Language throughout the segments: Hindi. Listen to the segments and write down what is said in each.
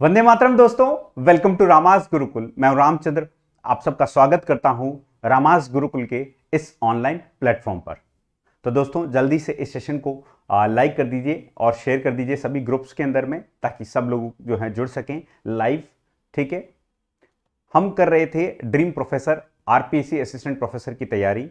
वंदे मातरम दोस्तों, वेलकम टू रामास गुरुकुल। मैं हूं रामचंद्र। आप सबका स्वागत करता हूं रामास गुरुकुल के इस ऑनलाइन प्लेटफॉर्म पर। तो दोस्तों, जल्दी से इस सेशन को लाइक कर दीजिए और शेयर कर दीजिए सभी ग्रुप्स के अंदर में, ताकि सब लोग जो है जुड़ सकें लाइव। ठीक है, हम कर रहे थे dream professor RPSC assistant professor की तैयारी।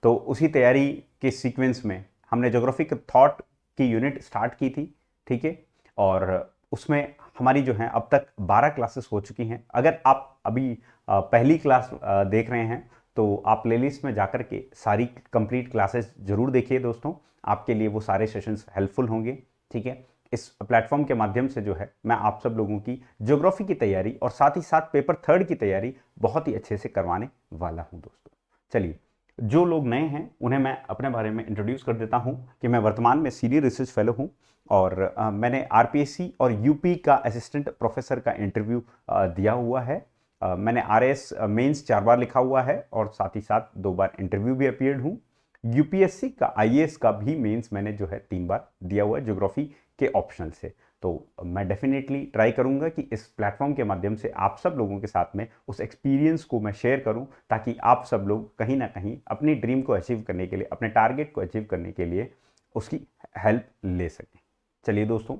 तो उसी तैयारी के सीक्वेंस में हमने ज्योग्राफिक थॉट की यूनिट स्टार्ट की थी। ठीक है, और उसमें हमारी जो है अब तक 12 क्लासेस हो चुकी हैं। अगर आप अभी पहली क्लास देख रहे हैं तो आप प्लेलिस्ट में जाकर के सारी कंप्लीट क्लासेस जरूर देखिए दोस्तों, आपके लिए वो सारे सेशंस हेल्पफुल होंगे। ठीक है, इस प्लेटफॉर्म के माध्यम से जो है मैं आप सब लोगों की ज्योग्राफी की तैयारी और साथ ही साथ पेपर थर्ड की तैयारी बहुत ही अच्छे से करवाने वाला हूं दोस्तों। चलिए, जो लोग नए हैं उन्हें मैं अपने बारे में इंट्रोड्यूस कर देता हूं कि मैं वर्तमान में सीनियर रिसर्च फेलो हूं और मैंने आरपीएससी और यूपी का असिस्टेंट प्रोफेसर का इंटरव्यू दिया हुआ है। मैंने आरएस मेंस 4 बार लिखा हुआ है और साथ ही साथ 2 बार इंटरव्यू भी अपीयर्ड हूँ। यूपीएससी का आईएएस का भी मेंस मैंने जो है 3 बार दिया हुआ है ज्योग्राफी के ऑप्शनल से। तो मैं डेफिनेटली ट्राई करूंगा कि इस प्लेटफॉर्म के माध्यम से आप सब लोगों के साथ में उस एक्सपीरियंस को मैं शेयर करूं, ताकि आप सब लोग कहीं ना कहीं अपनी ड्रीम को अचीव करने के लिए, अपने टारगेट को अचीव करने के लिए उसकी हेल्प ले सकें। चलिए दोस्तों,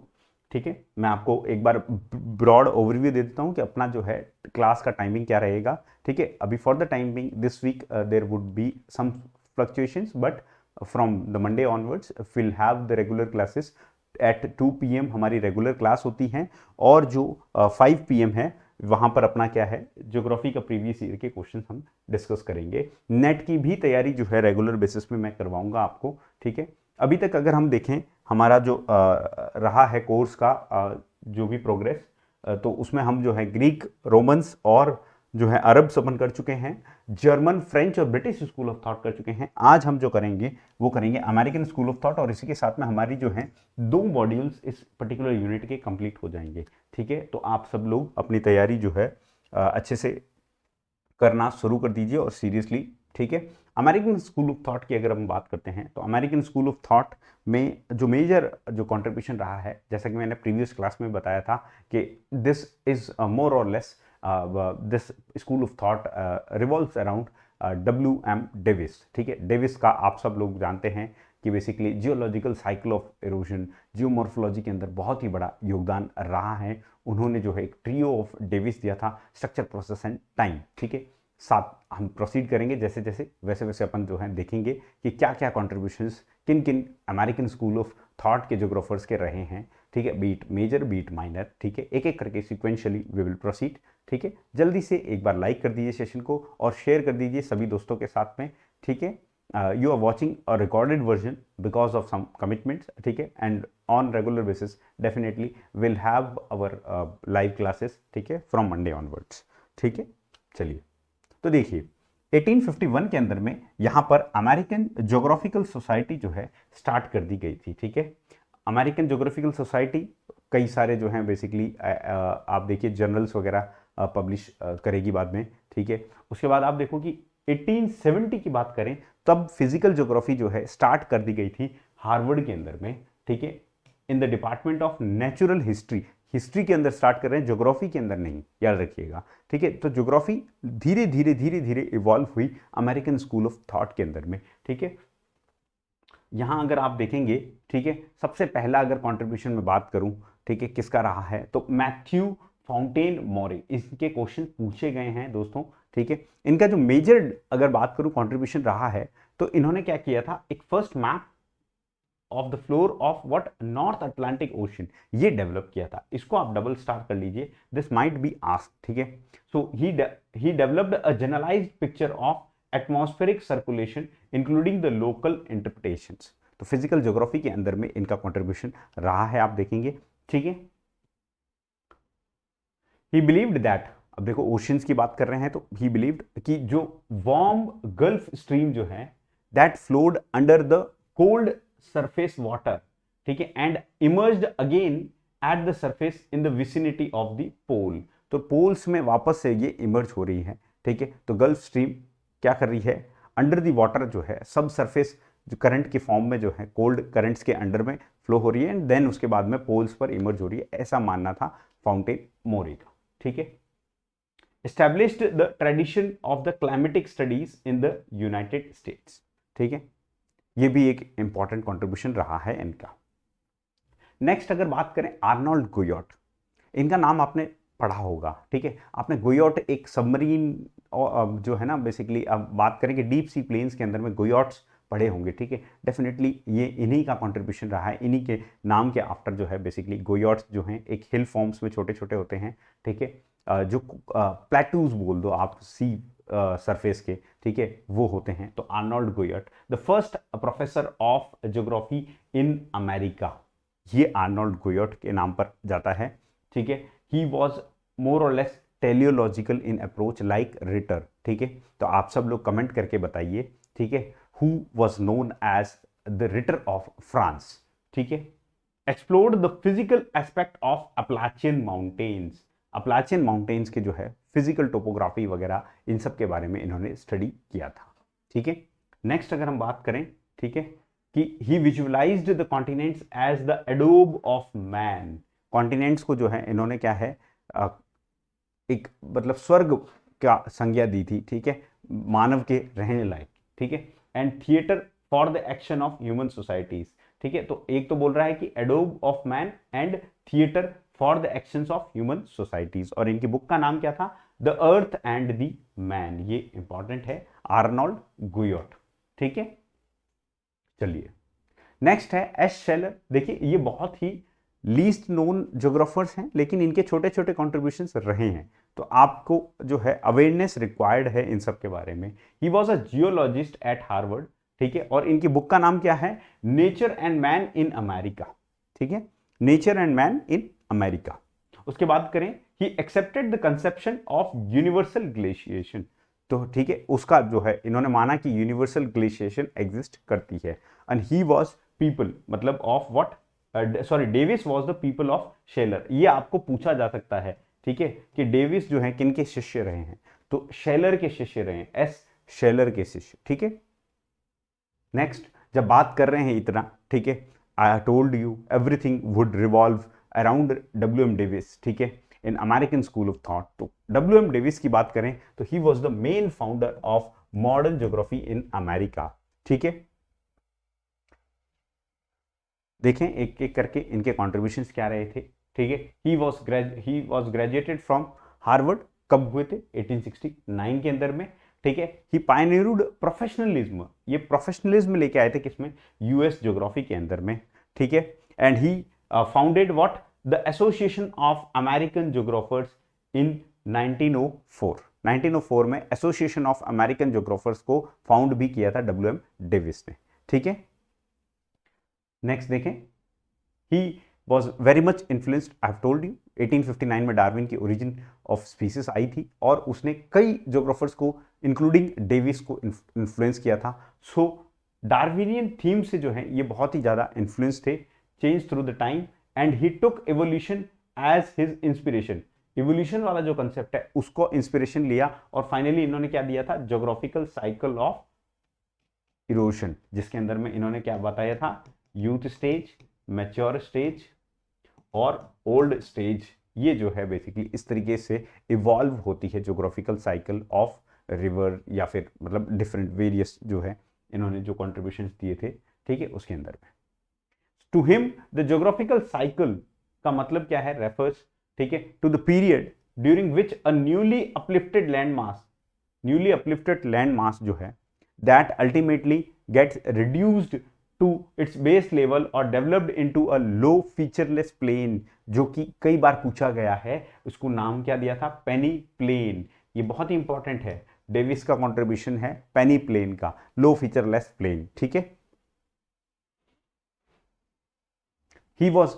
ठीक है, मैं आपको एक बार ब्रॉड ओवरव्यू दे देता हूं कि अपना जो है क्लास का टाइमिंग क्या रहेगा। ठीक है, अभी for the timing this week there would be some fluctuations, but from the Monday onwards will have the regular classes at 2 PM हमारी रेगुलर क्लास होती हैं, और जो 5 PM है वहां पर अपना क्या है, ज्योग्राफी का प्रीवियस ईयर के क्वेश्चन हम डिस्कस करेंगे। नेट की भी तैयारी जो है रेगुलर बेसिस पे मैं करवाऊंगा आपको। ठीक है, अभी तक अगर हम देखें हमारा जो रहा है कोर्स का जो भी प्रोग्रेस, तो उसमें हम जो है ग्रीक, रोमन्स और जो है अरब अपन कर चुके हैं, जर्मन, फ्रेंच और ब्रिटिश स्कूल ऑफ थॉट कर चुके हैं। आज हम जो करेंगे वो करेंगे अमेरिकन स्कूल ऑफ थॉट, और इसी के साथ में हमारी जो है 2 मॉड्यूल्स इस पर्टिकुलर यूनिट के कंप्लीट हो जाएंगे। ठीक है, तो आप सब लोग अपनी तैयारी जो है अच्छे से करना शुरू कर दीजिए और सीरियसली। ठीक है, अमेरिकन स्कूल ऑफ थॉट की अगर हम बात करते हैं तो अमेरिकन स्कूल ऑफ थॉट में जो मेजर जो कंट्रीब्यूशन रहा है, जैसा कि मैंने प्रीवियस क्लास में बताया था कि दिस इज मोर और less this school of thought revolves around WM Davis. ठीक है, डेविस का आप सब लोग जानते हैं कि basically geological cycle of erosion, geomorphology के अंदर बहुत ही बड़ा योगदान रहा है। उन्होंने जो है एक ट्रियो ऑफ डेविस दिया था, स्ट्रक्चर, प्रोसेस एंड टाइम। ठीक है, साथ हम प्रोसीड करेंगे जैसे जैसे वैसे वैसे अपन जो है देखेंगे कि क्या क्या कॉन्ट्रीब्यूशंस किन किन अमेरिकन स्कूल ऑफ थॉट के जोग्राफर्स के रहे हैं। ठीक है, बीट मेजर, बीट माइनर। ठीक है, एक एक करके सिक्वेंशियली वी विल प्रोसीड। ठीक है, जल्दी से एक बार लाइक कर दीजिए सेशन को और शेयर कर दीजिए सभी दोस्तों के साथ में। ठीक है, you are watching a recorded version because of some commitments. ठीक है, and on regular basis definitely will have our live classes। ठीक है, from Monday onwards। ठीक है, चलिए तो देखिए 1851 के अंदर में यहाँ पर अमेरिकन ज्योग्राफिकल सोसाइटी जो है स्टार्ट कर दी गई थी। ठीक है, अमेरिकन ज्योग्राफिकल सोसाइटी कई सारे जो हैं बेसिकली आप देखिए जर्नल्स वगैरह पब्लिश करेगी बाद में। ठीक है, उसके बाद आप देखो कि 1870 की बात करें तब फिजिकल ज्योग्राफी जो है स्टार्ट कर दी गई थी हार्वर्ड के अंदर में। ठीक है, in the department of natural history, history के अंदर स्टार्ट कर रहे हैं, ज्योग्राफी के अंदर नहीं, याद रखिएगा। ठीक है, तो ज्योग्राफी धीरे धीरे धीरे धीरे इवॉल्व हुई अमेरिकन स्कूल ऑफ थॉट के अंदर में। ठीक है, यहां अगर आप देखेंगे, ठीक है, सबसे पहला अगर कंट्रीब्यूशन में बात करूं, ठीक है, किसका रहा है, तो मैथ्यू फाउंटेन मोरे, इसके क्वेश्चन पूछे गए हैं दोस्तों। ठीक है, इनका जो मेजर अगर बात करूं कंट्रीब्यूशन रहा है, तो इन्होंने क्या किया था, एक first map of the floor of what, north Atlantic ocean, ये डेवलप किया था। इसको आप डबल स्टार कर लीजिए, दिस माइट बी आस्क्ड। ठीक है, so he developed a generalized picture of atmospheric circulation including the local interpretations. तो फिजिकल ज्योग्राफी के अंदर में इनका कंट्रीब्यूशन रहा है, आप देखेंगे। ठीक है, ही बिलीव्ड दैट, अब देखो ओशंस की बात कर रहे हैं तो ही बिलीव्ड कि जो वार्म गल्फ स्ट्रीम जो है that flowed under the cold surface water, ठीक है, and emerged again at the surface in the vicinity of the pole. तो पोल्स में वापस से ये इमर्ज हो रही है। ठीक है, तो गल्फ स्ट्रीम क्या कर रही है, अंडर द वाटर जो है सब सरफेस जो करंट के फॉर्म में जो है कोल्ड करंट्स के अंडर में फ्लो हो रही है, एंड देन उसके बाद में पोल्स पर इमर्ज हो रही है, ऐसा मानना था फाउंटेन मोरे का, ठीक है। Established the tradition of the climatic studies in the United states, ठीक है। ये भी एक इंपॉर्टेंट कंट्रीब्यूशन रहा है इनका। नेक्स्ट अगर बात करें आर्नोल्ड गुयोट, इनका नाम आपने पढ़ा होगा, ठीक है। आपने गुयोट एक सबमरीन जो है ना, बेसिकली अब बात करें कि डीप सी प्लेन्स के अंदर में गुयोट्स पढ़े होंगे, ठीक है। डेफिनेटली ये इन्हीं का कंट्रीब्यूशन रहा है, इन्हीं के नाम के आफ्टर जो है बेसिकली गुयोट्स जो हैं एक हिल फॉर्म्स में छोटे छोटे होते हैं, ठीक है। जो प्लेटूज बोल दो आप सी सरफेस के, ठीक है, वो होते हैं। तो Arnold Guyot the first professor of geography in America, ये आर्नोल्ड गुयोट के नाम पर जाता है, ठीक है। ही वॉज मोर और less teleological in approach like Ritter, ठीक है। तो आप सब लोग कमेंट करके बताइए, ठीक है, who was known as the Ritter of France, ठीक है। Explored the physical aspect of Appalachian mountains, Appalachian mountains के जो है फिजिकल टोपोग्राफी वगैरह इन सब के बारे में इन्होंने स्टडी किया था, ठीक है। नेक्स्ट अगर हम बात करें, ठीक है, कि he visualized the continents as the एडोब ऑफ मैन, कॉन्टिनेंट्स को जो है इन्होंने क्या है एक मतलब स्वर्ग का संज्ञा दी थी, ठीक है, मानव के रहने लायक, ठीक है। And theatre for the action of human societies, ठीक है। तो एक तो बोल रहा है कि adobe of man and theatre for the actions of human societies, और इनकी बुक का नाम क्या था, the earth and the man, ये इंपॉर्टेंट है, आर्नोल्ड गुयोट, ठीक है। चलिए नेक्स्ट है एस शेलर। देखिए ये बहुत ही लीस्ट नोन ज्योग्राफर्स हैं, लेकिन इनके छोटे छोटे कॉन्ट्रीब्यूशंस रहे हैं, तो आपको जो है अवेयरनेस रिक्वायर्ड है इन सब के बारे में। ही was a geologist eight Harvard, ठीक है, और इनकी बुक का नाम क्या है, nature and man in America, ठीक है, nature and man in America. उसके बाद करें, he accepted the conception of universal glaciation, तो ठीक है, उसका जो है इन्होंने माना कि यूनिवर्सल ग्लेशिएशन एग्जिस्ट करती है। एंड ही वॉज पीपल मतलब of what, sorry Davis was the pupil of Shelar, ये आपको पूछा जा सकता है, ठीक है, कि डेविस जो है किन के शिष्य रहे हैं, तो शेलर के शिष्य रहे हैं, एस शेलर के शिष्य, ठीक है। नेक्स्ट जब बात कर रहे हैं इतना, ठीक है, I told you everything would revolve around W M. Davis, ठीक है, in American school of thought. तो डब्ल्यू.एम. डेविस की बात करें तो he was the main founder of modern geography in America, ठीक है। देखें एक एक करके इनके कॉन्ट्रीब्यूशंस क्या रहे थे, ठीक है। He was graduated from Harvard, कब हुए थे, 1869 के अंदर में, ठीक है। ही पायनियर्ड प्रोफेशनलिज्म, ये प्रोफेशनलिज्म लेके आए थे किसमें, यूएस ज्योग्राफी के अंदर में, ठीक है। And he founded what, the association of American geographers in 1904 में एसोसिएशन ऑफ अमेरिकन ज्योग्राफर्स को फाउंड भी किया था डब्ल्यू.एम. डेविस ने, ठीक है। नेक्स्ट देखें, he was very much influenced, I have told you 1859 में डार्विन की ओरिजिन ऑफ स्पीसीज आई थी, और उसने कई ज्योग्राफर्स को इंक्लूडिंग डेविस को इन्फ्लुएंस किया था। सो डार्विनियन थीम से जो है ये बहुत ही ज़्यादा इन्फ्लुएंस थे, change through the time, and he took evolution as his inspiration, evolution वाला जो कंसेप्ट है उसको इंस्पिरेशन लिया, और फाइनली इन्होंने क्या दिया था, ज्योग्राफिकल साइकिल ऑफ इरोशन, जिसके अंदर में इन्होंने क्या बताया था, यूथ स्टेज, मैच्योर स्टेज और ओल्ड स्टेज, ये जो है बेसिकली इस तरीके से इवॉल्व होती है ज्योग्राफिकल साइकिल ऑफ रिवर, या फिर मतलब डिफरेंट वेरियस जो है इन्होंने जो कॉन्ट्रीब्यूशंस दिए थे, ठीक है, उसके अंदर में। To him the geographical cycle का मतलब क्या है, रेफर्स, ठीक है, to the period during which a newly uplifted land mass जो है that ultimately gets reduced to its base level or developed into a low featureless plain, जो कि कई बार पूछा गया है, उसको नाम क्या दिया था, पेनी प्लेन। ये बहुत ही इंपॉर्टेंट है, डेविस का कंट्रीब्यूशन है पेनी प्लेन का, लो फीचरलेस प्लेन, ठीक है। ही वॉज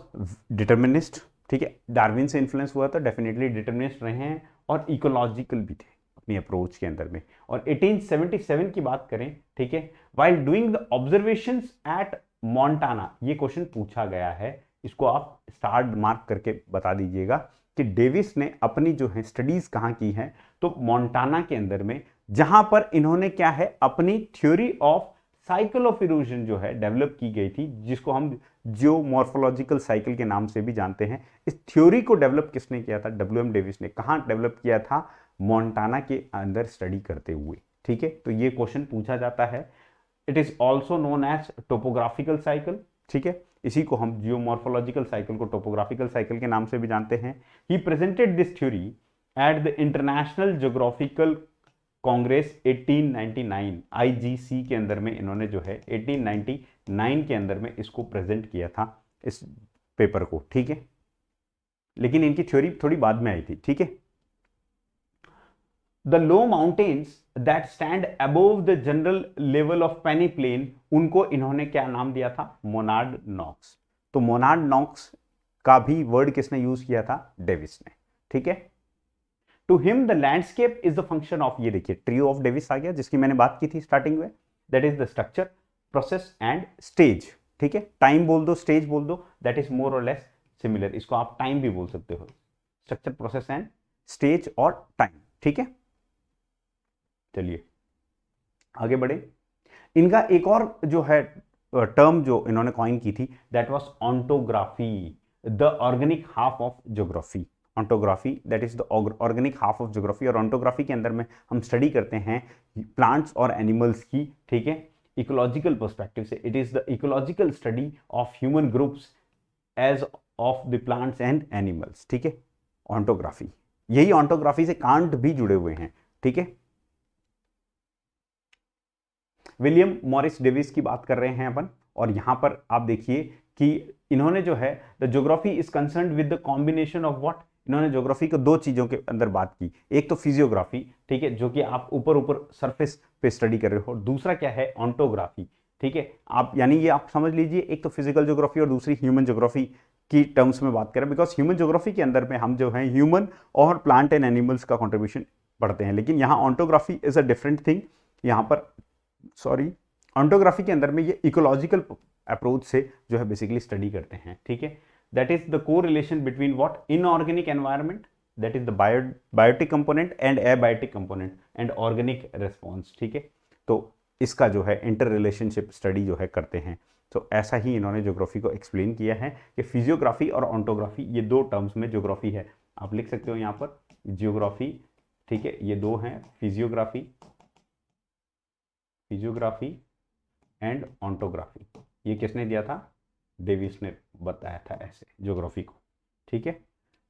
डिटर्मिनिस्ट, ठीक है, डार्विन से इन्फ्लुएंस हुआ था, डेफिनेटली डिटर्मिनिस्ट रहे हैं, और इकोलॉजिकल भी थे अपनी अप्रोच के अंदर में। और 1877 की बात करें, ठीक है, while doing the observations at Montana, ये क्वेश्चन पूछा गया है, इसको आप स्टार मार्क करके बता दीजिएगा कि डेविस ने अपनी जो है स्टडीज कहाँ की है, तो मोंटाना के अंदर में, जहां पर इन्होंने क्या है अपनी theory of cycle of erosion जो है डेवलप की गई थी, जिसको हम जियोमॉर्फोलॉजिकल साइकिल के नाम से भी जानते हैं। इस थ्योरी को डेवलप किसने किया था? डब्ल्यू एम डेविस ने। कहाँ डेवलप किया था? मोंटाना के अंदर स्टडी करते हुए। ठीक है, तो ये क्वेश्चन पूछा जाता है। It is also known as topographical cycle. ठीक है, इसी को हम जियोमॉर्फोलॉजिकल साइकिल को टोपोग्राफिकल साइकिल के नाम से भी जानते हैं। He presented this theory at the International Geographical Congress 1899, IGC के अंदर में इन्होंने जो है 1899 के अंदर में इसको प्रेजेंट किया था, इस पेपर को। ठीक है, लेकिन इनकी थ्योरी थोड़ी बाद में आई थी। ठीक है, the low mountains that stand above the general level of peneplain, उनको इन्होंने क्या नाम दिया था? Monadnocks. तो मोनार्ड नॉक्स का भी वर्ड किसने यूज किया था? डेविस ने। ठीक है, to him the landscape is the function of, ये देखिए ट्रियो ऑफ डेविस आ गया जिसकी मैंने बात की थी स्टार्टिंग में, that is the structure, process and stage. ठीक है, टाइम बोल दो, स्टेज बोल दो, दैट इज मोर और लेस सिमिलर। इसको आप टाइम भी बोल सकते हो, स्ट्रक्चर, प्रोसेस एंड स्टेज और टाइम। ठीक है, चलिए आगे बढ़े। इनका एक और जो है टर्म जो इन्होंने कॉइन की थी, that was ऑन्टोग्राफी, the organic half of geography. ऑन्टोग्राफी that is the organic half of geography. और ऑन्टोग्राफी के अंदर में हम स्टडी करते हैं प्लांट्स और एनिमल्स की। ठीक है, इकोलॉजिकल पर्सपेक्टिव से। It is the ecological study of human groups as of the plants and animals. ठीक है, ऑन्टोग्राफी, यही ऑन्टोग्राफी से कांट भी जुड़े हुए हैं। ठीक है, विलियम मॉरिस डेविस की बात कर रहे हैं अपन, और यहां पर आप देखिए कि इन्होंने जो है the geography is concern with the combination of what, इन्होंने ज्योग्राफी को दो चीजों के अंदर बात की। एक तो फिजियोग्राफी, ठीक है, जो कि आप ऊपर ऊपर सरफेस पे स्टडी कर रहे हो, और दूसरा क्या है? ऑन्टोग्राफी। ठीक है, आप यानी ये आप समझ लीजिए, एक तो फिजिकल ज्योग्राफी और दूसरी ह्यूमन ज्योग्राफी की टर्म्स में बात करें, बिकॉज ह्यूमन ज्योग्राफी के अंदर में हम जो है ह्यूमन और प्लांट एंड एनिमल्स का कॉन्ट्रीब्यूशन पढ़ते हैं, लेकिन यहाँ ऑन्टोग्राफी इज अ डिफरेंट थिंग। यहाँ पर सॉरी, ऑन्टोग्राफी के अंदर में ये इकोलॉजिकल अप्रोच से जो है बेसिकली स्टडी करते हैं। ठीक है, that is the correlation between what? Inorganic environment, that is the biotic component and abiotic component and organic response. ठीक है, तो इसका जो है इंटर रिलेशनशिप स्टडी जो है करते हैं। तो ऐसा ही इन्होंने ज्योग्राफी को एक्सप्लेन किया है कि फिजियोग्राफी और ऑन्टोग्राफी, ये दो टर्म्स में ज्योग्राफी है। आप लिख सकते हो यहाँ पर जियोग्राफी। ठीक है, ये दो हैं, फिजियोग्राफी एंड ऑन्टोग्राफी। ये किसने दिया था? डेविस ने बताया था ऐसे ज्योग्राफी को। ठीक है,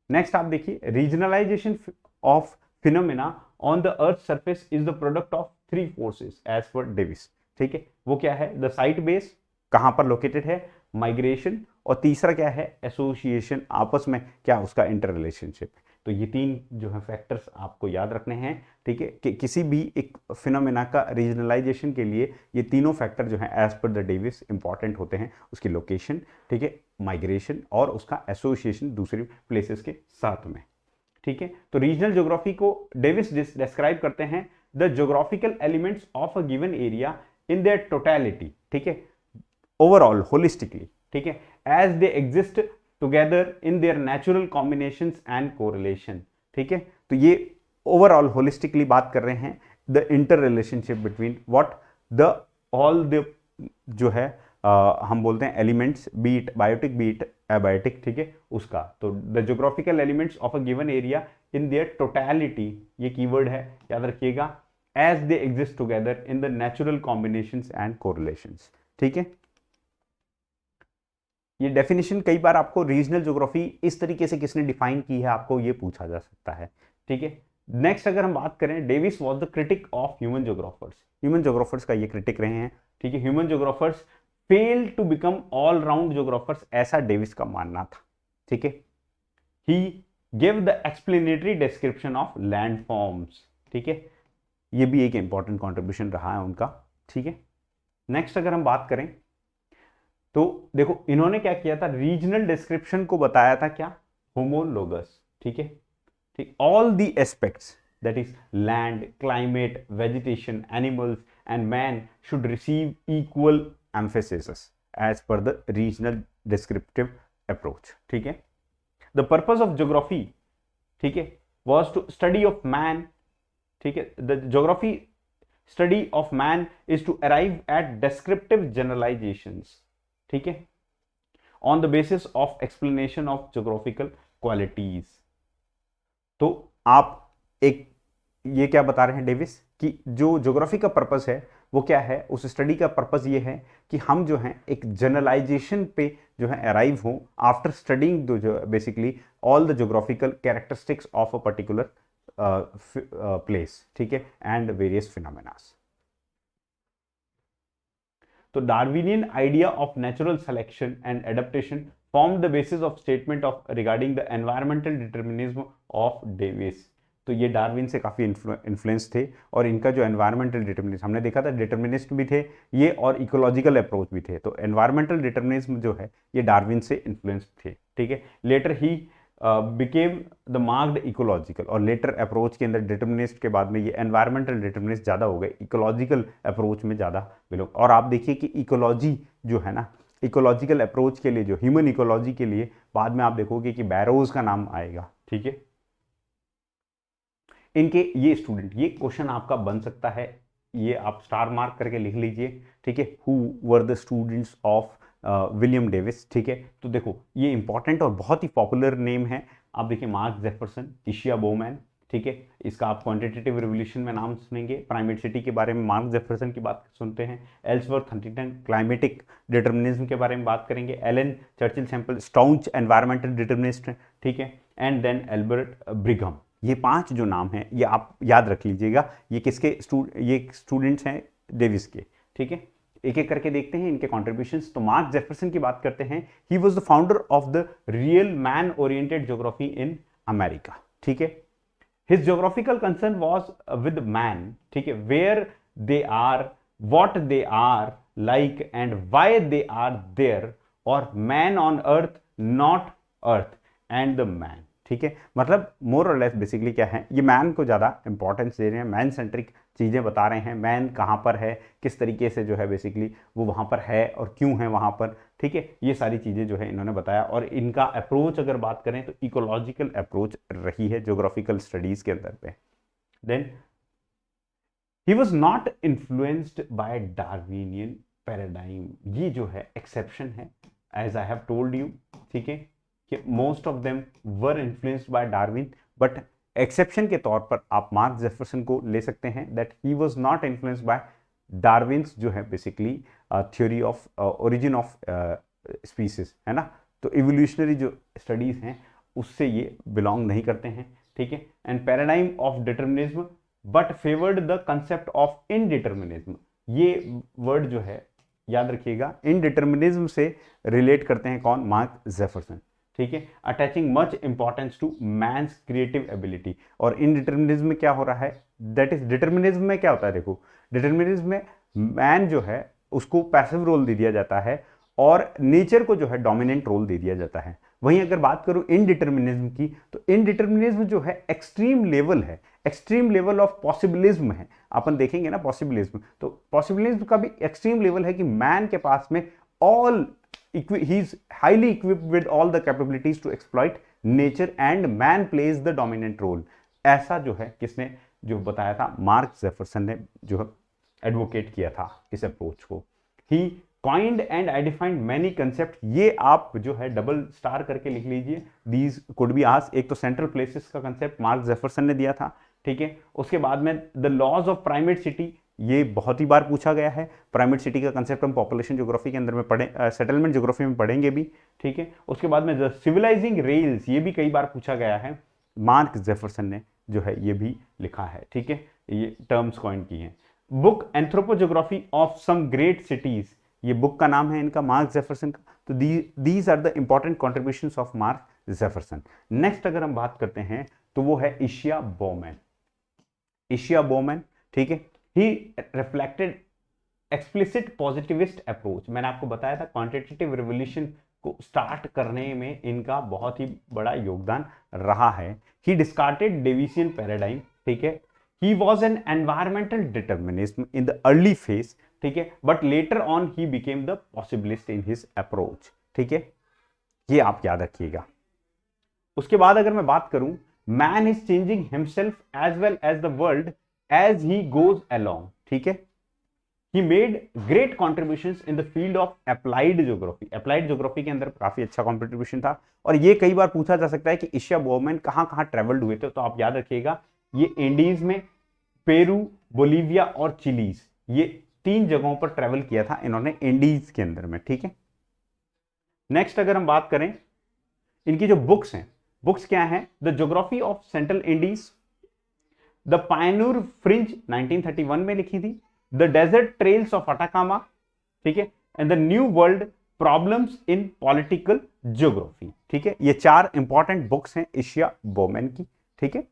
नेक्स्ट आप देखिए, regionalisation of phenomena on the earth surface is the product of three forces as per Davis. ठीक है, वो क्या है? द साइट बेस, कहां पर लोकेटेड है, माइग्रेशन, और तीसरा क्या है? एसोसिएशन, आपस में क्या उसका इंटर रिलेशनशिप। तो ये तीन जो है फैक्टर्स आपको याद रखने हैं। ठीक है, कि किसी भी एक फिनोमेना का रीजनलाइजेशन के लिए ये तीनों फैक्टर जो है as per the Davis important होते हैं। उसकी लोकेशन, ठीक है, माइग्रेशन और उसका एसोसिएशन दूसरी प्लेसेस के साथ में। ठीक है, तो रीजनल ज्योग्राफी को डेविस डिस्क्राइब करते हैं the geographical elements of a given area in their totality. ठीक है, ओवरऑल होलिस्टिकली। ठीक है, as they exist together in their natural combinations and correlation. ठीक है, तो ये ओवरऑल होलिस्टिकली बात कर रहे हैं the interrelationship between what the all the जो है हम बोलते हैं elements, be it biotic be it abiotic. ठीक है, उसका तो the geographical elements of a given area in their totality, ये कीवर्ड है, याद रखिएगा, as they exist together in the natural combinations and correlations. ठीक है, ये डेफिनेशन कई बार आपको रीजनल ज्योग्राफी इस तरीके से किसने डिफाइन की है, आपको ये पूछा जा सकता है। ठीक है, नेक्स्ट अगर हम बात करें, Davis was the critic of human geographers. Human geographers का ये क्रिटिक रहे हैं। ठीक है, human geographers fail to become all round geographers, ऐसा डेविस का मानना था। ठीक है, he give the explanatory description of land forms. ठीक है, ये भी एक इंपॉर्टेंट कॉन्ट्रीब्यूशन रहा है उनका। ठीक है, नेक्स्ट अगर हम बात करें तो देखो इन्होंने क्या किया था, रीजनल डिस्क्रिप्शन को बताया था क्या? होमोलोगस। ठीक है, ठीक, all the aspects that is land, climate, vegetation, animals and man should receive equal emphasis as per the regional descriptive approach. ठीक है, द पर्पस ऑफ ज्योग्राफी, ठीक है, was to study of man. ठीक है, the geography study of man is to arrive at descriptive generalisations. ठीक है, on the basis of explanation of geographical qualities. तो आप एक ये क्या बता रहे हैं डेविस कि जो ज्योग्राफी का पर्पस है वो क्या है, उस स्टडी का पर्पस ये है कि हम जो है एक जनरलाइजेशन पे जो है अराइव हो आफ्टर स्टडिंग जो basically all the geographical characteristics of a particular place, ठीक है, एंड वेरियस फिनोमेनास। तो Darwinian idea of natural selection and adaptation form the basis of statement of regarding the environmental determinism of Davis. तो ये डार्विन से काफी इन्फ्लुएंस थे, और इनका जो एनवायरमेंटल डिटर्मिनिज्म हमने देखा था, डिटर्मिनिस्ट भी थे ये और इकोलॉजिकल अप्रोच भी थे। तो एनवायरमेंटल डिटर्मिनिज्म जो है ये डार्विन से इन्फ्लुएंस थे, ठीक है। Later he became the marked ecological, और लेटर अप्रोच के अंदर डिटर्मिनिस्ट के बाद में ये एनवायरमेंटल डिटर्मिनिस्ट ज़्यादा हो गए, इकोलॉजिकल अप्रोच में ज़्यादा बिलोंग। और आप देखिए कि इकोलॉजी जो है ना, इकोलॉजिकल अप्रोच के लिए, जो ह्यूमन इकोलॉजी के लिए बाद में आप देखोगे कि बैरोज का नाम आएगा, ठीक है। इनके ये स्टूडेंट, ये क्वेश्चन आपका बन सकता है, ये आप स्टार मार्क करके लिख लीजिए, ठीक है। Who were the students of William Davis, ठीक है। तो देखो ये इंपॉर्टेंट और बहुत ही पॉपुलर नेम है। आप देखिए मार्क जेफरसन, इशिया बोमैन, ठीक है, इसका आप क्वांटिटेटिव रिवोल्यूशन में नाम सुनेंगे। प्राइमेट सिटी के बारे में मार्क जेफरसन की बात सुनते हैं। एल्सवर्थ हंटिंगटन क्लाइमेटिक डिटर्मिनिज्म के बारे में बात करेंगे। Ellen Churchill Semple staunch environmental determinist, ठीक है। And then Albert Brigham. ये 5 जो नाम हैं ये आप याद रख लीजिएगा, ये किसके ये स्टूडेंट्स हैं, डेविस के, ठीक है। एक एक करके देखते हैं इनके कॉन्ट्रीब्यूशंस। तो मार्क जेफरसन की बात करते हैं, he was the founder of the real man oriented geography in America, ठीक है। His geographical concern was with man, ठीक है, where they are, what they are like and why they are there, और man on earth, not earth and the man, ठीक है। मतलब मोर और लेस बेसिकली क्या है, ये मैन को ज़्यादा इंपॉर्टेंस दे रहे हैं, मैन सेंट्रिक चीज़ें बता रहे हैं। मैन कहाँ पर है, किस तरीके से जो है बेसिकली वो वहाँ पर है और क्यों है वहाँ पर, ठीक है। ये सारी चीज़ें जो है इन्होंने बताया। और इनका अप्रोच अगर बात करें तो इकोलॉजिकल अप्रोच रही है ज्योग्राफिकल स्टडीज़ के अंदर पे। Then he was not influenced by Darwinian paradigm, ये जो है एक्सेप्शन है, as I have told you, ठीक है, कि most of them were influenced by Darwin, but exception के तौर पर आप मार्क जेफरसन को ले सकते हैं, that he was not influenced bye Darwin's जो है basically theory of origin of species, है ना। तो इवोल्यूशनरी जो स्टडीज हैं उससे ये बिलोंग नहीं करते हैं, ठीक है। And paradigm of determinism but favoured the concept of indeterminism, ये वर्ड जो है याद रखिएगा, इनडिटर्मिनिज्म से रिलेट करते हैं कौन, मार्क जेफरसन, ठीक है। Attaching much importance to man's creative ability. और इनडिटर्मिनिज्म में क्या हो रहा है, दैट इज डिटर्मिनिज्म में क्या होता है, देखो डिटर्मिनिज्म में मैन जो है उसको पैसिव रोल दे दिया जाता है और नेचर को जो है डोमिनेंट रोल दे दिया जाता है। वहीं अगर बात करूं इनडिटर्मिनिज्म की, तो इनडिटर्मिनिज्म जो है एक्सट्रीम लेवल है, एक्सट्रीम लेवल ऑफ पॉसिबिलिज्म है। अपन देखेंगे ना पॉसिबिलिज्म, तो पॉसिबिलिज्म का भी एक्सट्रीम लेवल है कि मैन के पास में all he is highly equipped with all the capabilities to exploit nature and man plays the dominant role। ऐसा जो है किसने जो बताया था, मार्क जेफरसन ने जो एडवोकेट किया था इस अप्रोच को। ही coined and identified many concept, ये आप जो है डबल स्टार करके लिख लीजिए, these could be asked। एक तो सेंट्रल प्लेसेस का कंसेप्ट मार्क जेफरसन ने दिया था, ठीक है। उसके बाद में the laws of primate city, ये बहुत ही बार पूछा गया है। प्राइमेट सिटी का कंसेप्ट हम पॉपुलेशन ज्योग्राफी के अंदर में पढ़े, सेटलमेंट ज्योग्राफी में पढ़ेंगे भी, ठीक है। उसके बाद में द सिविलाइजिंग रेल्स, ये भी कई बार पूछा गया है, मार्क जेफरसन ने जो है ये भी लिखा है, ठीक है, ये टर्म्स कॉइन की हैं। Book anthropogeography of some great cities, ये बुक का नाम है इनका, मार्क जेफरसन का। तो these are the important contributions of Mark Jefferson. Next अगर हम बात करते हैं तो वो है इशिया बोमैन, इशिया बोमैन, ठीक है। ही रिफ्लेक्टेड एक्सप्लिसिट पॉजिटिविस्ट अप्रोच। मैंने आपको बताया था क्वांटिटेटिव रिवोल्यूशन को स्टार्ट करने में इनका बहुत ही बड़ा योगदान रहा है। ही डिस्कार्टेड डेविसियन पैराडाइम, ठीक है। He was an environmental determinism in the early phase, ठीक है, but later on he became the possibilist in his approach, ठीक है, ये आप याद रखिएगा। उसके बाद अगर मैं बात करूं, man is changing himself as well as the world as he goes along, ठीक है। He made great contributions in the field of applied geography. Applied geography के अंदर काफी अच्छा कॉन्ट्रीब्यूशन था। और ये कई बार पूछा जा सकता है कि एशिया बोवेन कहां कहां ट्रेवल्ड हुए थे, तो आप याद रखिएगा ये इंडीज में, पेरू, बोलीविया और चिलीज, ये 3 जगहों पर ट्रेवल किया था इन्होंने इंडीज के अंदर में। ठीक है, नेक्स्ट अगर हम बात करें इनकी जो बुक्स हैं, बुक्स क्या हैं? The geography of central Indies, the pioneer fringe 1931 में लिखी थी, the desert trails of Atacama, ठीक है, and the new world problems in political geography. ठीक है, ये 4 इंपॉर्टेंट बुक्स हैं एशिया बोवेन की। ठीक है,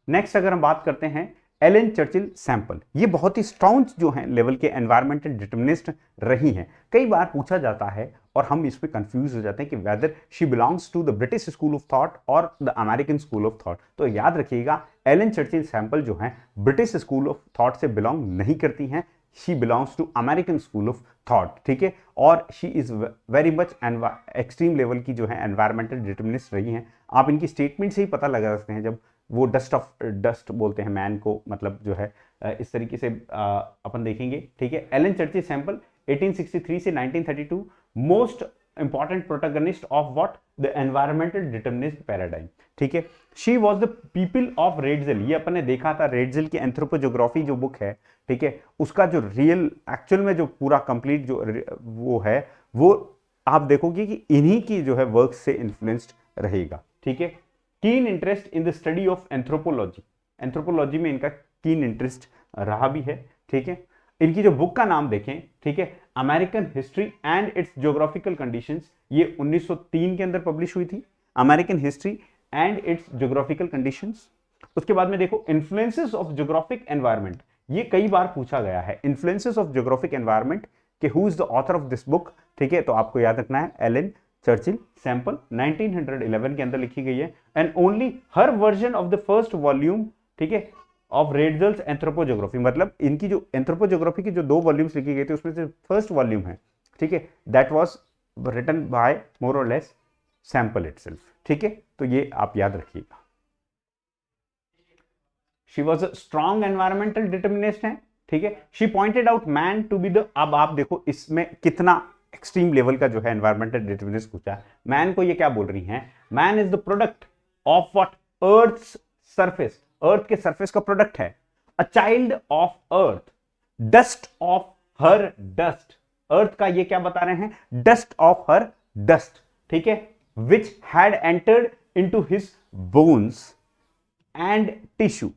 नेक्स्ट अगर हम बात करते हैं एलन चर्चिल सैंपल, ये बहुत ही स्ट्रांग जो है लेवल के एनवायरमेंटल डिटर्मिनिस्ट रही हैं। कई बार पूछा जाता है और हम इसमें कंफ्यूज हो जाते हैं कि whether she belongs to the British school of thought और the American school of thought. तो याद रखिएगा एलन चर्चिल सैंपल जो है ब्रिटिश स्कूल ऑफ थॉट से बिलोंग नहीं करती हैं, she belongs to American school of thought. ठीक है, और she is very much extreme level की जो है एनवायरमेंटल डिटर्मिनिस्ट रही हैं। आप इनकी स्टेटमेंट से ही पता लगा सकते हैं, जब वो डस्ट बोलते हैं मैन को, मतलब जो है इस तरीके से अपन देखेंगे। ठीक है, एलन चर्चिल सैंपल 1863 से 1932 most important protagonist of what the environmental determinist paradigm. ठीक है, she was the pupil of Ratzel, ये अपन ने देखा था रेडजिल की एंथ्रोपोज्योग्राफी जो बुक है, ठीक है, उसका जो रियल एक्चुअल में जो पूरा कंप्लीट जो वो है, वो आप देखोगे कि इन्हीं की जो है वर्क से इन्फ्लुएंस्ड रहेगा। ठीक है, keen interest in the study of anthropology, anthropology में इनका कीन इंटरेस्ट रहा भी है। ठीक है, इनकी जो बुक का नाम देखें, ठीक है, American history and it's geographical conditions, ये 1903 के अंदर पब्लिश हुई थी, American history and it's geographical conditions. उसके बाद में देखो इन्फ्लुएंसेस ऑफ ज्योग्राफिक एनवायरनमेंट, ये कई बार पूछा गया है, इन्फ्लुएंसेस ऑफ ज्योग्राफिक एनवायरनमेंट के who is the author of this book. ठीक है, तो आपको याद रखना है एलन चर्चिल सैंपल 1911 के अंदर लिखी गई है, and only her version of the first volume, ठीक है, ऑफ रेडजिल्स एंथ्रोपोज्योग्राफी, मतलब इनकी जो एंथ्रोपोज्योग्राफी की जो 2 वॉल्यूम्स लिखी गई थी उसमें से फर्स्ट वॉल्यूम है, ठीक है, दैट वाज रिटन बाय मोर और लेस सैंपल इटसेल्फ। ठीक है, तो ये आप याद रखिएगा। She was a strong environmental determinist है। ठीक है, she pointed out man to be the, अब आप देखो इसमें कितना एक्सट्रीम लेवल का जो है एनवायरमेंटल डिटर्मिनिस्ट पूछा है। मैन को ये क्या बोल रही हैं? Man is the product of what? Earth's surface, earth के सरफेस का प्रोडक्ट है। A child of earth, dust of her dust, earth का ये क्या बता रहे हैं? Dust of her dust. ठीक है, which had entered into his bones and tissue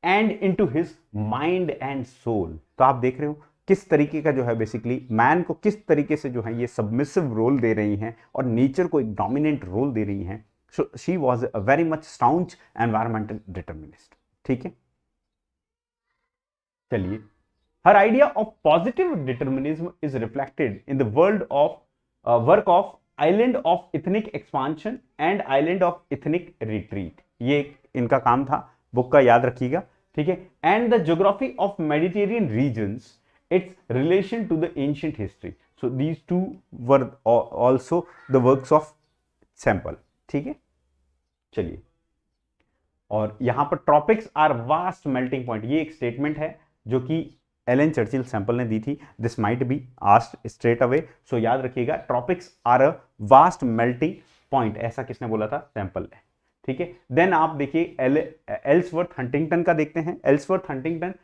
and into his mind and soul. तो आप देख रहे हो किस तरीके का जो है बेसिकली मैन को किस तरीके से जो है ये सबमिसिव रोल दे रही हैं और नेचर को एक डोमिनेंट रोल दे रही हैं। So she was a very much staunch environmental determinist. ठीक है, चलिए, her idea of positive determinism is reflected in the world of work of island of ethnic expansion and island of ethnic retreat, ये इनका काम था, बुक का याद रखिएगा। ठीक है, and the geography of Mediterranean regions, its relation to the ancient history. So these two were also the works of Sample. ठीक है, चलिए, और यहां पर tropics are vast melting point, ये एक स्टेटमेंट है जो कि एलन चर्चिल सैंपल ने दी थी। This might be asked straight away, so याद रखिएगा tropics are a vast melting point, ऐसा किसने बोला था? सैंपल ने। ठीक है, देन आप देखिए एल्सवर्थ हंटिंगटन का देखते हैं। एल्सवर्थ हंटिंगटन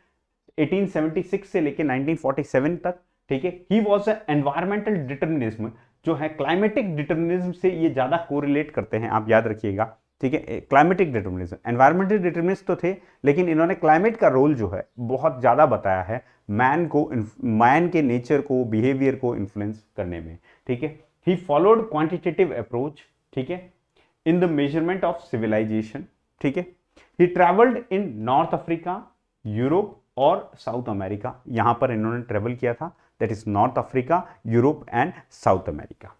1876 से लेके 1947 तक, ठीक है, he was a environmental determinism, जो है क्लाइमेटिक डिटर्मिनिज्म से ये ज्यादा कोरिलेट करते हैं, आप याद रखिएगा। ठीक है, क्लाइमेटिक डिटर्मिनिज्म, एनवायरमेंटल डिटर्मिनिस्ट तो थे लेकिन इन्होंने क्लाइमेट का रोल जो है बहुत ज्यादा बताया है मैन को, मैन के नेचर को, बिहेवियर को इन्फ्लुएंस करने में। ठीक है, ही फॉलोड क्वांटिटेटिव अप्रोच, ठीक है, in the measurement of civilization. ठीक है, he travelled in North Africa, Europe और साउथ अमेरिका, यहां पर इन्होंने ट्रेवल किया था, that is North Africa, Europe and South America.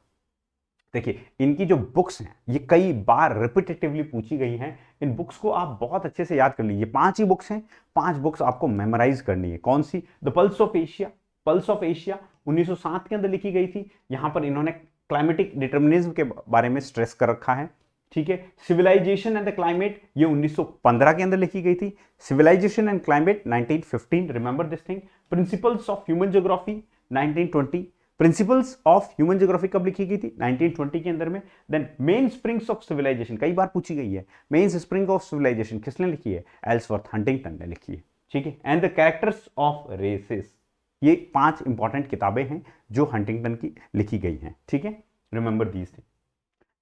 देखिए, इनकी जो बुक्स हैं ये कई बार रिपीटेटिवली पूछी गई हैं, इन बुक्स को आप बहुत अच्छे से याद कर लीजिए। 5 ही बुक्स हैं, 5 बुक्स आपको मेमोराइज करनी है। कौन सी? The pulse of Asia, pulse of Asia 1907 के अंदर लिखी गई थी, यहां पर इन्होंने क्लाइमेटिक डिटर्मिनिज्म के बारे में स्ट्रेस कर रखा है। ठीक है। सिविलाइजेशन एंड द क्लाइमेट ये 1915 के अंदर लिखी गई थी। Civilisation and climate 1915, remember this thing. Principles of human geography 1920। Principles of human geography कब लिखी गई थी? 1920 के अंदर में। Then mainsprings of civilisation कई बार पूछी गई है। मेन स्प्रिंग ऑफ सिविलाइजेशन किसने लिखी है? एल्सवर्थ हंटिंगटन ने लिखी है, ठीक है। And the characters of races, ये 5 इंपॉर्टेंट किताबें हैं जो हंटिंगटन की लिखी गई हैं, ठीक है। Remember these thing.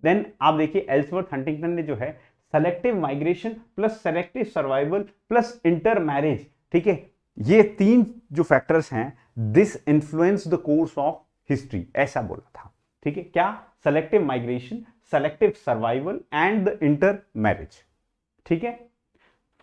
देन आप देखिए एल्सवर्थ हंटिंगटन ने जो है selective migration plus selective survival plus intermarriage, ठीक है, ये 3 जो फैक्टर्स हैं, this influence the course of history, ऐसा बोला था, ठीक है। क्या? Selective migration, selective survival and the intermarriage, ठीक है।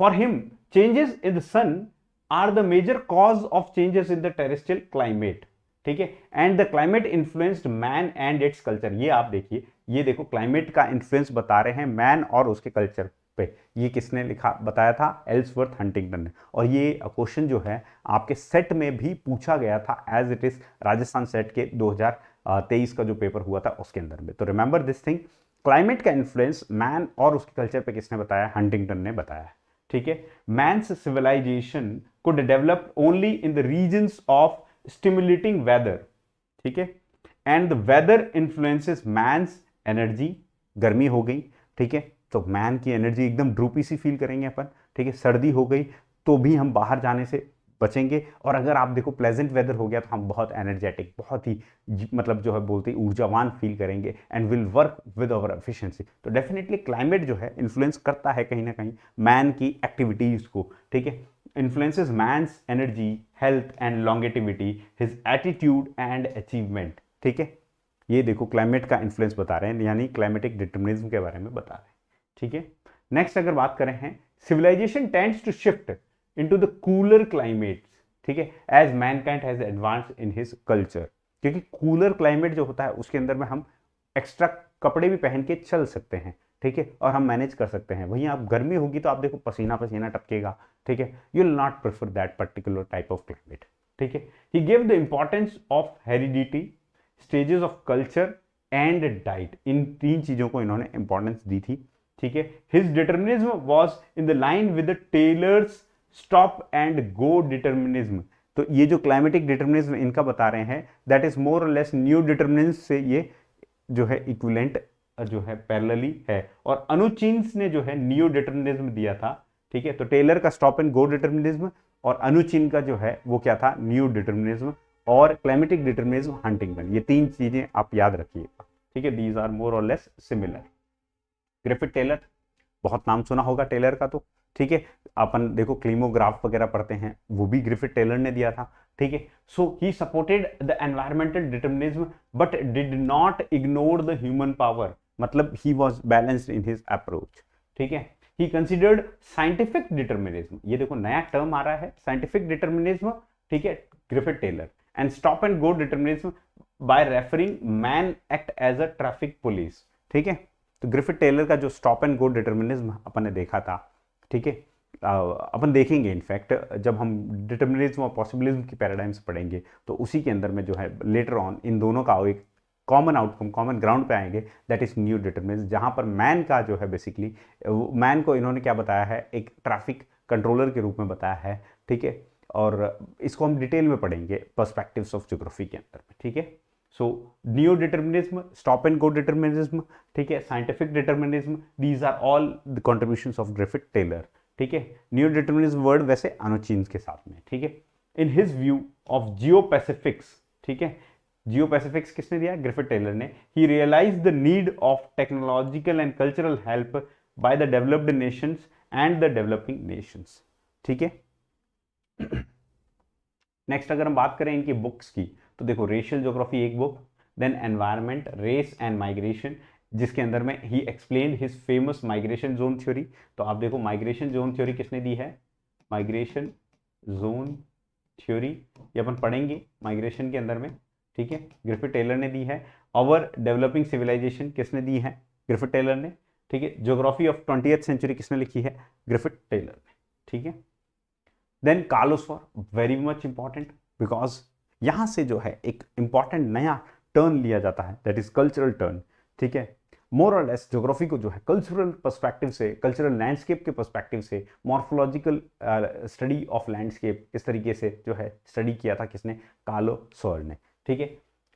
For him changes in the sun are the major cause of changes in the terrestrial climate, ठीक है। And the climate influenced man and its culture, ये आप देखिए, ये देखो क्लाइमेट का इन्फ्लुएंस बता रहे हैं मैन और उसके कल्चर पे। ये किसने लिखा बताया था? एल्सवर्थ हंटिंगटन ने। और ये क्वेश्चन जो है आपके सेट में भी पूछा गया था as it is, Rajasthan set के 2023 का जो पेपर हुआ था उसके अंदर में। तो रिमेंबर दिस थिंग, क्लाइमेट का इन्फ्लुएंस मैन और उसके कल्चर पे किसने बताया? हंटिंगटन ने बताया, ठीक है। Man's civilisation could develop only in the regions of stimulating weather, ठीक है। And the weather influences man's energy, गर्मी हो गई, ठीक है, तो मैन की एनर्जी एकदम ड्रूपी सी फील करेंगे अपन, ठीक है। सर्दी हो गई तो भी हम बाहर जाने से बचेंगे, और अगर आप देखो प्लेजेंट वेदर हो गया तो हम बहुत एनर्जेटिक, बहुत ही मतलब जो है बोलते हैं ऊर्जावान फील करेंगे and will work with our efficiency. तो डेफिनेटली क्लाइमेट जो है इन्फ्लुएंस करता है कहीं ना कहीं मैन की एक्टिविटीज को, ठीक है। Influences man's energy, health and longevity, his attitude and achievement, ठीक है। ये देखो क्लाइमेट का इन्फ्लुएंस बता रहे हैं, यानी क्लाइमेटिक डिटर्मिनिज्म के बारे में बता रहे हैं, ठीक है। नेक्स्ट अगर बात करें हैं, civilisation tends to shift into the cooler climates, ठीक है, as mankind has advance in his culture, क्योंकि कूलर क्लाइमेट जो होता है उसके अंदर में हम एक्स्ट्रा कपड़े भी पहन के चल सकते हैं, ठीक है, और हम मैनेज कर सकते हैं। वहीं आप गर्मी होगी तो आप देखो पसीना पसीना टपकेगा, ठीक है। You will not prefer that particular type of climate, ठीक है। He give the importance of heredity, stages of culture and diet, इन 3 चीजों को इन्होंने इंपॉर्टेंस दी थी, ठीक है। His determinism was in the line with the Taylor's stop and go determinism. तो ये जो क्लाइमेटिक डिटर्मिनिज्म इनका बता रहे हैं, दैट इज मोर और लेस न्यू डिटर्मिनिज्म से ये जो है इक्विवेलेंट जो है पैरेलली है। और अनुचिन्स ने जो है नियो डिटर्मिनिज्म दिया था, ठीक है। तो टेलर का स्टॉप एंड गो डिटर्मिनिज्म और अनुचिन का जो है वो क्या था? New determinism. और क्लाइमेटिक डिटर्मिनिज्म हंटिंगटन, ये 3 चीजें आप याद रखिएगा, ठीक है। दीज आर मोर और लेस सिमिलर। ग्रिफिथ टेलर, बहुत नाम सुना होगा टेलर का, तो ठीक है, अपन देखो क्लीमोग्राफ वगैरह पढ़ते हैं, वो भी ग्रिफिथ टेलर ने दिया था, ठीक है। So he supported the environmental determinism but did not ignore the human power, मतलब he was balanced in his approach, ठीक है। ही कंसिडर्ड साइंटिफिक डिटर्मिनिज्म, ये देखो नया टर्म आ रहा है, साइंटिफिक डिटर्मिनिज्म, ठीक है, Griffith Taylor. And stop and go determinism by referring man act as a traffic police, ठीक है। तो ग्रिफिथ टेलर का जो स्टॉप एंड गो डिटर्मिनिज्म अपन ने देखा था, ठीक है, अपन देखेंगे इनफैक्ट जब हम डिटर्मिनिज्म और पॉसिबिलिज्म की पैराडाइम्स पढ़ेंगे तो उसी के अंदर में जो है लेटर ऑन इन दोनों का एक कॉमन आउटकम, कॉमन ग्राउंड पे आएंगे, दैट इज न्यू डिटर्मिनिज्म, जहां पर मैन का जो है बेसिकली मैन को इन्होंने क्या बताया है? एक ट्रैफिक कंट्रोलर के रूप में बताया है, ठीक है। और इसको हम डिटेल में पढ़ेंगे पर्सपेक्टिव्स ऑफ ज्योग्राफी के अंदर में, ठीक है। So neo determinism, stop and go determinism, ठीक है, scientific determinism, these are all the contributions of Griffith Taylor, ठीक है। न्यू डिटर्मिनिज्म वर्ड वैसे अनुचिन्स के साथ में, ठीक है। In his view of geo pacifics, ठीक है, जियो पैसिफिक्स किसने दिया? ग्रिफिथ टेलर ने। He realise the need of technological and cultural help by the developed nations and the developing nations, ठीक है। नेक्स्ट अगर हम बात करें इनकी बुक्स की, तो देखो रेशियल ज्योग्राफी एक book, then environment, race and migration, जिसके अंदर में he explain his famous migration zone theory. तो आप देखो माइग्रेशन जोन थ्योरी किसने दी है? माइग्रेशन जोन थ्योरी, ये अपन पढ़ेंगे माइग्रेशन के अंदर में, ठीक है, ग्रिफिथ टेलर ने दी है। और डेवलपिंग सिविलाइजेशन किसने दी है? ग्रिफिथ टेलर ने, ठीक है। ज्योग्राफी ऑफ 20th सेंचुरी किसने लिखी है? ग्रिफिथ टेलर ने, ठीक है। Then Carl O Sauer, very much important, because यहां से जो है एक इंपॉर्टेंट नया टर्न लिया जाता है, दैट इज कल्चरल टर्न, ठीक है। मोर और लेस ज्योग्राफी को जो है कल्चरल पर्सपेक्टिव से, कल्चरल लैंडस्केप के पर्सपेक्टिव से, मॉर्फोलॉजिकल स्टडी ऑफ लैंडस्केप, इस तरीके से जो है स्टडी किया था किसने, कार्लो सॉयल ने। ठीक है,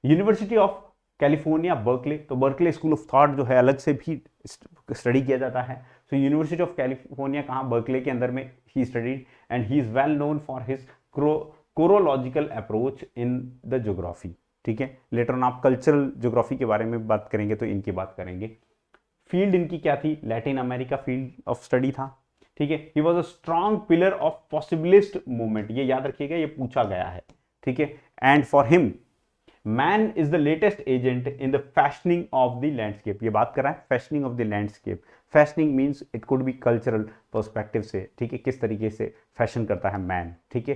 यूनिवर्सिटी ऑफ कैलिफोर्निया बर्कले, तो बर्कले स्कूल ऑफ थॉट जो है अलग से भी स्टडी किया जाता है। सो यूनिवर्सिटी ऑफ कैलिफोर्निया कहाँ, बर्कले के अंदर में he studied, and he is well known for his chorological approach in the geography. ठीक है, लेटर ऑन आप कल्चरल ज्योग्राफी के बारे में बात करेंगे तो इनकी बात करेंगे। फील्ड इनकी क्या थी, Latin America field of study था। ठीक है, he was a strong pillar of possibilist movement, ये याद रखिएगा, ये पूछा गया है। ठीक है, and for him man is the latest agent in the fashioning of the landscape, ये बात कर रहा है fashioning of the landscape. Fashioning means it could be cultural perspective से, ठीक है, किस तरीके से फैशन करता है मैन। ठीक है,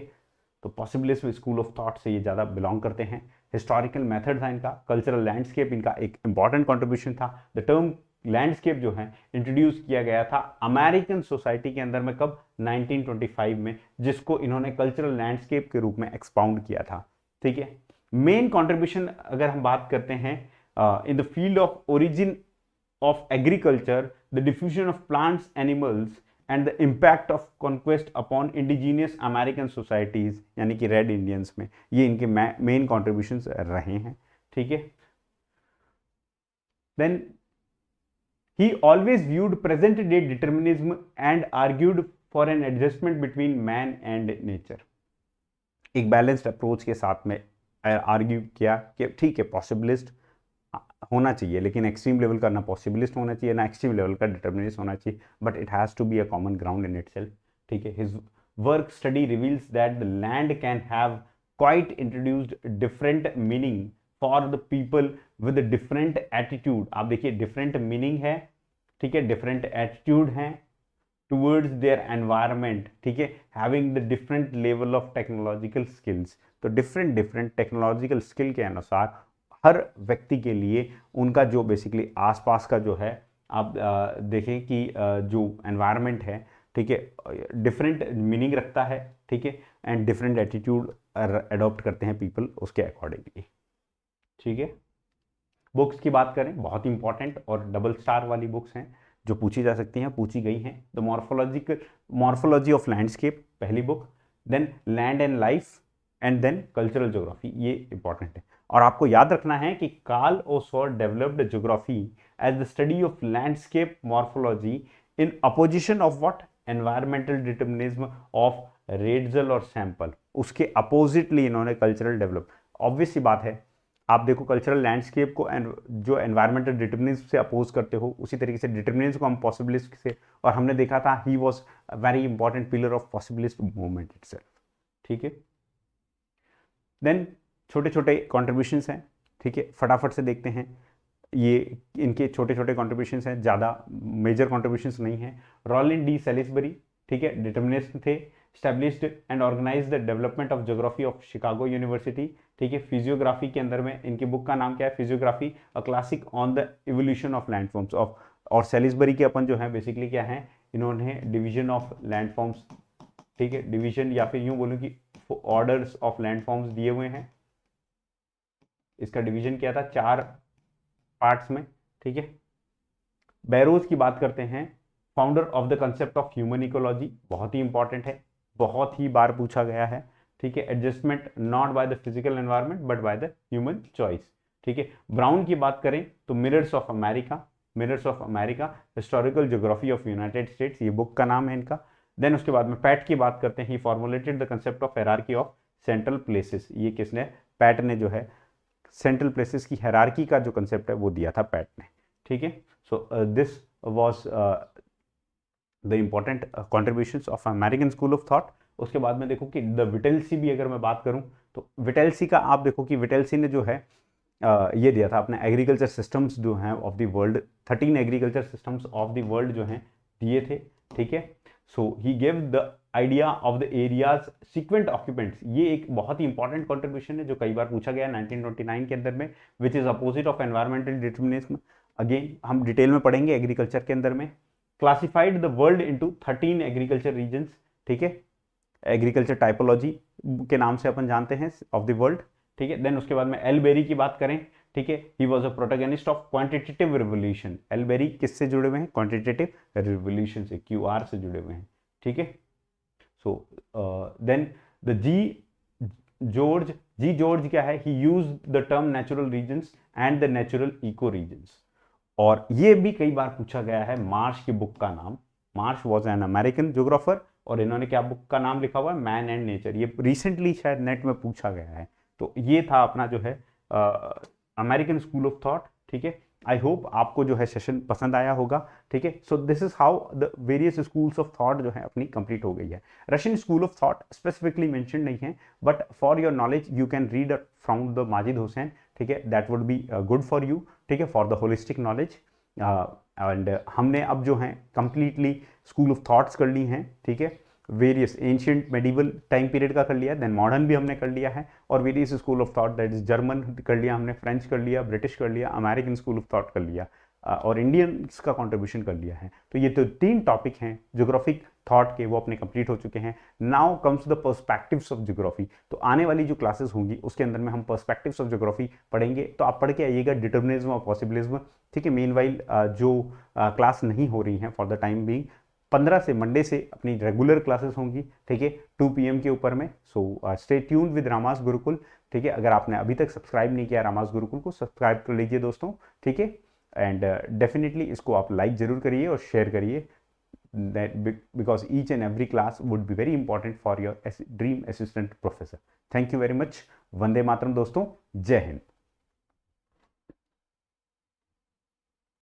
तो पॉसिबिलिस्ट स्कूल ऑफ थॉट से ये ज़्यादा बिलोंग करते हैं। हिस्टोरिकल मेथड था इनका, कल्चरल लैंडस्केप इनका एक इंपॉर्टेंट कंट्रीब्यूशन था। द टर्म लैंडस्केप जो है इंट्रोड्यूस किया गया था अमेरिकन सोसाइटी के अंदर में, कब, 1925 में, जिसको इन्होंने कल्चरल लैंडस्केप के रूप में एक्सपाउंड किया था। ठीक है, मेन कंट्रीब्यूशन अगर हम बात करते हैं इन the field of origin of agriculture, the diffusion of plants, animals and the impact of conquest upon indigenous American societies, यानी कि रेड इंडियंस में, ये इनके मेन कॉन्ट्रीब्यूशंस रहे हैं। ठीक है, then he always viewed present day determinism and argued for an adjustment between man and nature, एक बैलेंस्ड अप्रोच के साथ में आर्ग्यू किया कि ठीक है पॉसिबिलिस्ट होना चाहिए, लेकिन एक्सट्रीम लेवल का ना पॉसिबिलिस्ट होना चाहिए ना एक्सट्रीम लेवल का डिटर्मिनिस्ट होना चाहिए, but it has to be a common ground in itself. ठीक है, his work study reveals that the land can have quite introduced different meaning for the people with different attitude. आप देखिए डिफरेंट मीनिंग है, ठीक है, डिफरेंट एटीट्यूड है टूवर्ड्स देयर एनवायरमेंट। ठीक है, having the different level of technological skills, तो डिफरेंट टेक्नोलॉजिकल स्किल के अनुसार हर व्यक्ति के लिए उनका जो बेसिकली आसपास का जो है, आप देखें कि जो एनवायरनमेंट है, ठीक है, डिफरेंट मीनिंग रखता है। ठीक है, एंड डिफरेंट एटीट्यूड अडॉप्ट करते हैं पीपल उसके अकॉर्डिंगली। ठीक है, बुक्स की बात करें, बहुत इंपॉर्टेंट और डबल स्टार वाली बुक्स हैं जो पूछी जा सकती हैं, पूछी गई हैं। द मॉर्फोलॉजी ऑफ लैंडस्केप पहली book, then land and life, and then cultural geography, ये इंपॉर्टेंट है। और आपको याद रखना है कि Carl O Sauer developed geography as the study of landscape morphology in opposition of what, environmental determinism of Ratzel और सैंपल, उसके अपोजिटली इन्होंने कल्चरल डेवलप। ऑब्वियस सी बात है, आप देखो कल्चरल लैंडस्केप को जो एनवायरमेंटल डिटर्मिनिज्म से अपोज करते हो, उसी तरीके से डिटर्मिनिज्म को हम पॉसिबिलिस्ट से, और हमने देखा था he was a very important pillar of possibilist movement itself. ठीक है, देन छोटे छोटे कॉन्ट्रीब्यूशंस हैं, ठीक है, फटाफट से देखते हैं। ये इनके छोटे छोटे कॉन्ट्रीब्यूशंस हैं, ज़्यादा मेजर कॉन्ट्रीब्यूशंस नहीं हैं। रॉलिन डी सैलिसबरी, ठीक है, डिटर्मिनिस्ट थे, established and organize the development of geography of Chicago university. ठीक है, फिजियोग्राफी के अंदर में इनकी बुक का नाम क्या है, physiography a classic on the evolution of landforms of. और सैलिसबरी के अपन जो है बेसिकली क्या है, इन्होंने डिवीजन ऑफ लैंडफॉर्म्स, ठीक है, डिवीजन या फिर यूं बोलूं कि ऑर्डर्स ऑफ लैंडफॉर्म्स दिए हुए हैं, इसका डिवीजन किया था 4 पार्ट्स में। ठीक है, बैरोज की बात करते हैं, founder of the concept of human ecology, बहुत ही इंपॉर्टेंट है, बहुत ही बार पूछा गया है। ठीक है, adjustment not by the physical environment but by the human choice. ठीक है, ब्राउन की बात करें तो mirrors of America, historical geography of United states, ये बुक का नाम है इनका। देन उसके बाद में पैट की बात करते हैं, ही formulated the concept of hierarchy of central places, ये किसने, पैट ने जो है सेंट्रल प्लेसेस की हायरार्की का जो कंसेप्ट है वो दिया था पैट ने। ठीक है, so this was the important contributions of American school of thought. उसके बाद में देखो कि द विटेल्सी भी अगर मैं बात करूं तो विटेल्सी का आप देखो कि विटेल्सी ने जो है ये दिया था अपने एग्रीकल्चर सिस्टम्स जो हैं of the world, 13 agriculture systems of the world जो हैं दिए थे। ठीक है, so he give the idea of the areas sequent occupants, ये एक बहुत ही इंपॉर्टेंट कंट्रीब्यूशन है जो कई बार पूछा गया 1929 के अंदर में, which is opposite of environmental determinism. Again हम डिटेल में पढ़ेंगे एग्रीकल्चर के अंदर में। Classified the world into 13 agriculture regions, ठीक है, एग्रीकल्चर टाइपोलॉजी के नाम से अपन जानते हैं ऑफ द वर्ल्ड। ठीक है, देन उसके बाद में एल बेरी की बात करें ठीक है। He was a protagonist of quantitative revolution. एल्बेरी किससे जुड़े हुए हैं? क्वांटिटेटिव रिवोल्यूशन से, QR से जुड़े हुए हैं, ठीक है। So then the G George क्या है? He use the term natural regions and the natural eco regions. और ये भी कई बार पूछा गया है मार्श की बुक का नाम। Marsh was an American geographer और इन्होंने क्या बुक का नाम लिखा हुआ है? Man and nature. ये रिसेंटली शायद नेट में पूछा गया है। तो ये था अपना जो है अमेरिकन स्कूल ऑफ थॉट, ठीक है। आई होप आपको जो है सेशन पसंद आया होगा, ठीक है। So this is how the various schools of thought जो है अपनी कंप्लीट हो गई है। Russian school of thought specifically mention नहीं है, but for your knowledge you can read from the Majid Hussain, ठीक है। That would be good for you, ठीक है, for the holistic knowledge. And हमने अब जो है कंप्लीटली स्कूल ऑफ थॉट्स कर ली हैं, ठीक है। Various ancient medieval time period का कर लिया, देन मॉडर्न भी हमने कर लिया है, और various school of thought, that is German कर लिया हमने, फ्रेंच कर लिया, ब्रिटिश कर लिया, अमेरिकन स्कूल ऑफ थॉट कर लिया, और इंडियंस का कंट्रीब्यूशन कर लिया है। तो ये तो 3 टॉपिक हैं ज्योग्राफिक थॉट के, वो अपने कंप्लीट हो चुके हैं। Now comes the perspectives of geography. तो आने वाली जो क्लासेस होंगी उसके अंदर में हम पर्सपेक्टिव्स ऑफ ज्योग्राफी पढ़ेंगे। तो आप पढ़ के आइएगा डिटर्मिनिज्म और पॉसिबिलिज्म, ठीक है। मीनवाइल जो क्लास नहीं हो रही हैं फॉर द टाइम बीइंग, 15 से मंडे से अपनी रेगुलर क्लासेस होंगी, ठीक है, 2 PM के ऊपर में। So stay tuned with रामास Gurukul, ठीक है। अगर आपने अभी तक सब्सक्राइब नहीं किया रामास गुरुकुल को, सब्सक्राइब कर लीजिए दोस्तों, ठीक है। एंड डेफिनेटली इसको आप लाइक जरूर करिए और शेयर करिए, that because each and every class would be very important for your dream assistant professor. Thank you very much. Vande Mataram दोस्तों, जय हिंद।